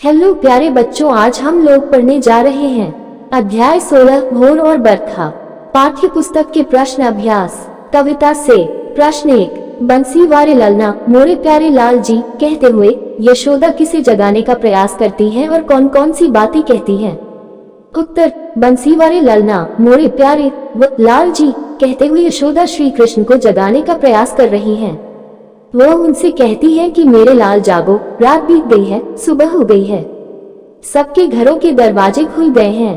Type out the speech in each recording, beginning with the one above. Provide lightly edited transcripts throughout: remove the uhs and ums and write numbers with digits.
Hello प्यारे बच्चों, आज हम लोग पढ़ने जा रहे हैं अध्याय 16 भोर और बरखा। पाठ्य पुस्तक के प्रश्न अभ्यास। कविता से प्रश्न 1। बंसीवारे ललना मोरे प्यारे लाल जी कहते हुए यशोदा किसे जगाने का प्रयास करती है और कौन कौन सी बातें कहती हैं? उत्तर। बंसीवारे ललना मोरे प्यारे व लाल जी कहते हुए यशोदा श्री कृष्ण को जगाने का प्रयास कर रही हैं। वह उनसे कहती है कि मेरे लाल जागो, रात बीत गई है, सुबह हो गई है। सबके घरों के दरवाजे खुल गए हैं,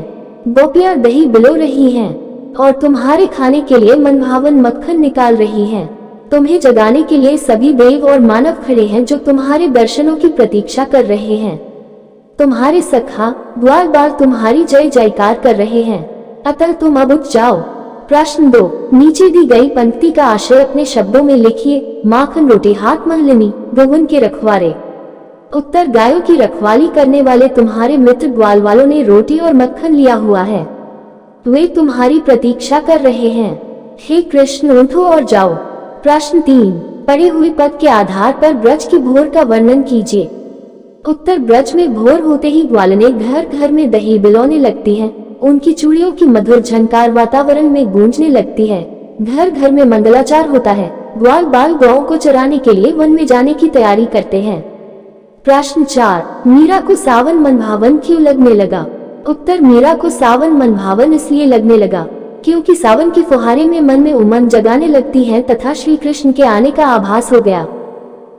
गोपियां दही बिलो रही हैं और तुम्हारे खाने के लिए मनभावन मक्खन निकाल रही हैं। तुम्हें जगाने के लिए सभी देव और मानव खड़े हैं जो तुम्हारे दर्शनों की प्रतीक्षा कर रहे हैं। तुम्हारे सखा ग्वाल बाल तुम्हारी जय जयकार कर रहे हैं, अतः तुम अब उठ जाओ। प्रश्न 2। नीचे दी गई पंक्ति का आशय अपने शब्दों में लिखिए। माखन रोटी हाथ महलिनी गौवन के रखवारे। उत्तर। गायों की रखवाली करने वाले तुम्हारे मित्र ग्वाल वालों ने रोटी और मक्खन लिया हुआ है, वे तुम्हारी प्रतीक्षा कर रहे हैं। हे कृष्ण, उठो और जाओ। प्रश्न 3। पढ़े हुए पद के आधार पर ब्रज की भोर का वर्णन कीजिए। उत्तर। ब्रज में भोर होते ही ग्वालनें घर घर में दही बिलौने लगती हैं, उनकी चूड़ियों की मधुर झनकार वातावरण में गूंजने लगती है। घर घर में मंगलाचार होता है, ग्वाल बाल गौओं को चराने के लिए वन में जाने की तैयारी करते हैं। प्रश्न 4। मीरा को सावन मनभावन क्यों लगने लगा? उत्तर। मीरा को सावन मनभावन इसलिए लगने लगा क्योंकि सावन की फुहारे में मन में उमंग जगाने लगती है तथा श्री कृष्ण के आने का आभास हो गया।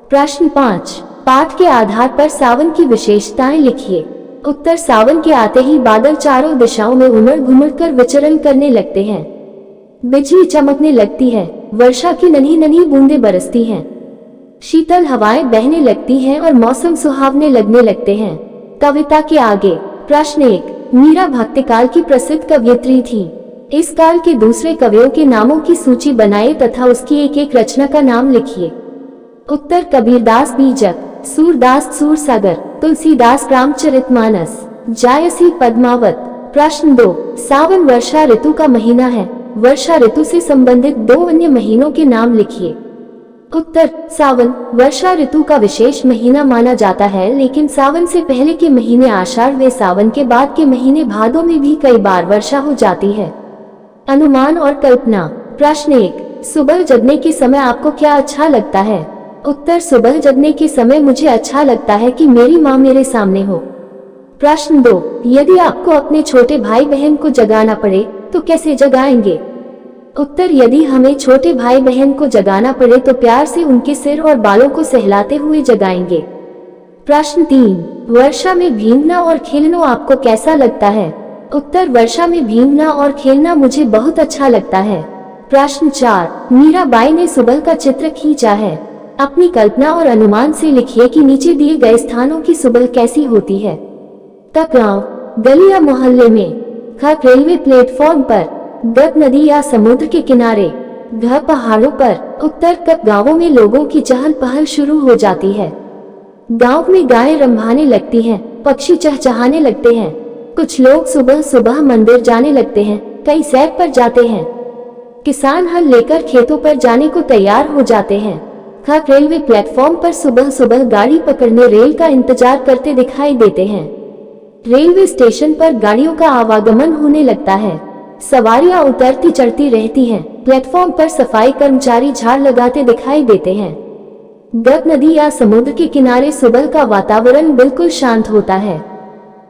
प्रश्न 5। पाठ के आधार पर सावन की विशेषताएं लिखिए। उत्तर। सावन के आते ही बादल चारों दिशाओं में उमड़ घुमड़ कर विचरण करने लगते हैं, बिजली चमकने लगती है, वर्षा की नन्ही नन्ही बूंदें बरसती हैं, शीतल हवाएं बहने लगती हैं और मौसम सुहावने लगने लगते हैं। कविता के आगे। प्रश्न 1। मीरा भक्तिकाल की प्रसिद्ध कवयित्री थी। इस काल के दूसरे कवियों के नामों की सूची बनाए तथा उसकी एक एक रचना का नाम लिखिए। उत्तर। कबीरदास बीजक, सूरदास सूरसागर, तुलसीदास रामचरितमानस, जायसी पद्मावत। प्रश्न 2। सावन वर्षा ऋतु का महीना है, वर्षा ऋतु से संबंधित 2 अन्य महीनों के नाम लिखिए। उत्तर। सावन वर्षा ऋतु का विशेष महीना माना जाता है, लेकिन सावन से पहले के महीने आषाढ़ व सावन के बाद के महीने भादों में भी कई बार वर्षा हो जाती है। अनुमान और कल्पना। प्रश्न 1। सुबह जगने के समय आपको क्या अच्छा लगता है? उत्तर। सुबह जगने के समय मुझे अच्छा लगता है कि मेरी माँ मेरे सामने हो। प्रश्न 2। यदि आपको अपने छोटे भाई बहन को जगाना पड़े तो कैसे जगाएंगे? उत्तर। यदि हमें छोटे भाई बहन को जगाना पड़े तो प्यार से उनके सिर और बालों को सहलाते हुए जगाएंगे। प्रश्न 3। वर्षा में भीगना और खेलना आपको कैसा लगता है? उत्तर। वर्षा में भीगना और खेलना मुझे बहुत अच्छा लगता है। प्रश्न 4। मीराबाई ने सुबह का चित्र खींचा है, अपनी कल्पना और अनुमान से लिखिए कि नीचे दिए गए स्थानों की सुबह कैसी होती है। क गांव, गली या मोहल्ले में। ख रेलवे प्लेटफॉर्म पर। ग नदी या समुद्र के किनारे। घ पहाड़ों पर। उत्तर। क गांवों में लोगों की चहल पहल शुरू हो जाती है, गांव में गायें रंभाने लगती हैं, पक्षी चहचहाने लगते हैं, कुछ लोग सुबह सुबह मंदिर जाने लगते हैं, कई सैर पर जाते हैं, किसान हल लेकर खेतों पर जाने को तैयार हो जाते हैं। ख रेलवे प्लेटफॉर्म पर सुबह सुबह गाड़ी पकड़ने रेल का इंतजार करते दिखाई देते हैं। रेलवे स्टेशन पर गाड़ियों का आवागमन होने लगता है, सवारियां उतरती चढ़ती रहती हैं, प्लेटफॉर्म पर सफाई कर्मचारी झाड़ लगाते दिखाई देते हैं। ग नदी या समुद्र के किनारे सुबह का वातावरण बिल्कुल शांत होता है,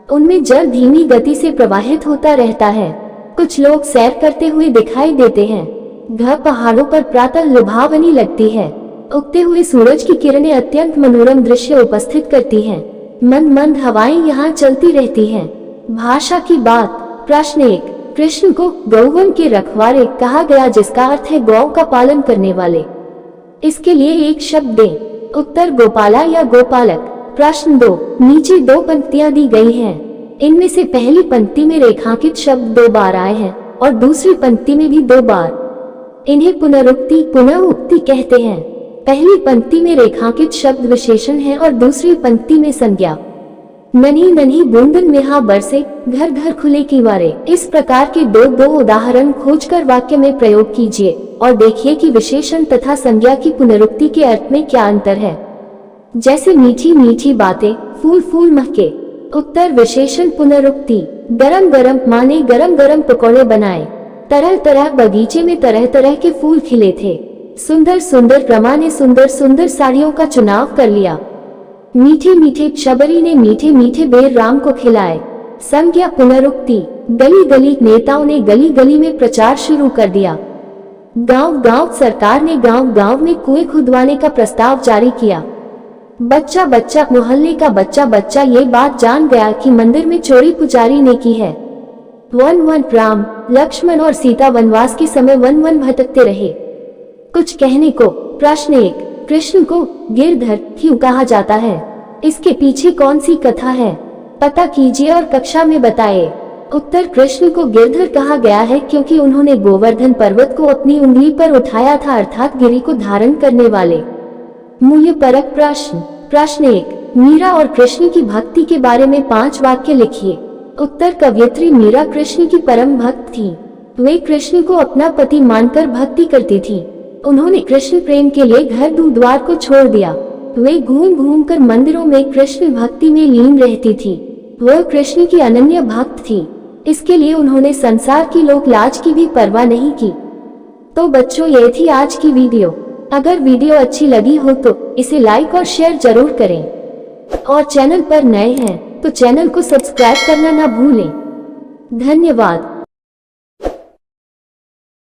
उनमें जल धीमी गति से प्रवाहित होता रहता है, कुछ लोग सैर करते हुए दिखाई देते हैं। घ पहाड़ों पर प्रातः लुभावनी लगती है, उगते हुए सूरज की किरणें अत्यंत मनोरम दृश्य उपस्थित करती हैं, मंद मंद हवाएं यहाँ चलती रहती हैं। भाषा की बात। प्रश्न 1। कृष्ण को गौवन के रखवारे कहा गया, जिसका अर्थ है गौ का पालन करने वाले। इसके लिए एक शब्द दें। उत्तर। गोपाला या गोपालक। प्रश्न 2। नीचे 2 पंक्तियां दी गई हैं, इनमें से पहली पंक्ति में रेखांकित शब्द 2 बार आए हैं और दूसरी पंक्ति में भी 2 बार। इन्हें पुनरुक्ति पुनः उक्ति कहते हैं। पहली पंक्ति में रेखांकित शब्द विशेषण है और दूसरी पंक्ति में संज्ञा। नन्ही नन्ही बूंदन मेहा बरसे, घर घर खुले किवारे। इस प्रकार के दो उदाहरण खोजकर वाक्य में प्रयोग कीजिए और देखिए कि विशेषण तथा संज्ञा की पुनरुक्ति के अर्थ में क्या अंतर है। जैसे मीठी मीठी बातें, फूल फूल महके, उत्तर विशेषण पुनरुक्ति। गरम गरम माँ ने गरम गरम पकौड़े बनाए। तरह तरह बगीचे में तरह तरह के फूल खिले थे। सुंदर सुंदर रमा ने सुंदर सुंदर साड़ियों का चुनाव कर लिया। मीठे मीठे शबरी ने मीठे मीठे बेर राम को खिलाए। संज्ञा पुनरुक्ति। गली गली नेताओं ने गली गली में प्रचार शुरू कर दिया। गांव गांव सरकार ने गांव गांव में कुएं खुदवाने का प्रस्ताव जारी किया। बच्चा बच्चा मोहल्ले का बच्चा बच्चा ये बात जान गया कि मंदिर में चोरी पुजारी ने की है। वन वन राम लक्ष्मण और सीता वनवास के समय वन वन भटकते रहे। कुछ कहने को। प्रश्न 1, कृष्ण को गिरधर क्यों कहा जाता है? इसके पीछे कौन सी कथा है? पता कीजिए और कक्षा में बताइए। उत्तर, कृष्ण को गिरधर कहा गया है क्योंकि उन्होंने गोवर्धन पर्वत को अपनी उंगली पर उठाया था, अर्थात गिरी को धारण करने वाले। मूल्य परक प्रश्न। प्रश्न 1, मीरा और कृष्ण की भक्ति के बारे में 5 वाक्य लिखिए। उत्तर, कवयित्री मीरा कृष्ण की परम भक्त थी। वे कृष्ण को अपना पति मानकर भक्ति करती थी। उन्होंने कृष्ण प्रेम के लिए घर द्वार को छोड़ दिया। वे घूम घूम कर मंदिरों में कृष्ण भक्ति में लीन रहती थी। वह कृष्ण की अनन्य भक्त थी, इसके लिए उन्होंने संसार की लोक लाज की भी परवाह नहीं की। तो बच्चों, ये थी आज की वीडियो। अगर वीडियो अच्छी लगी हो तो इसे लाइक और शेयर जरूर करें, और चैनल पर नए हैं तो चैनल को सब्सक्राइब करना ना भूलें। धन्यवाद।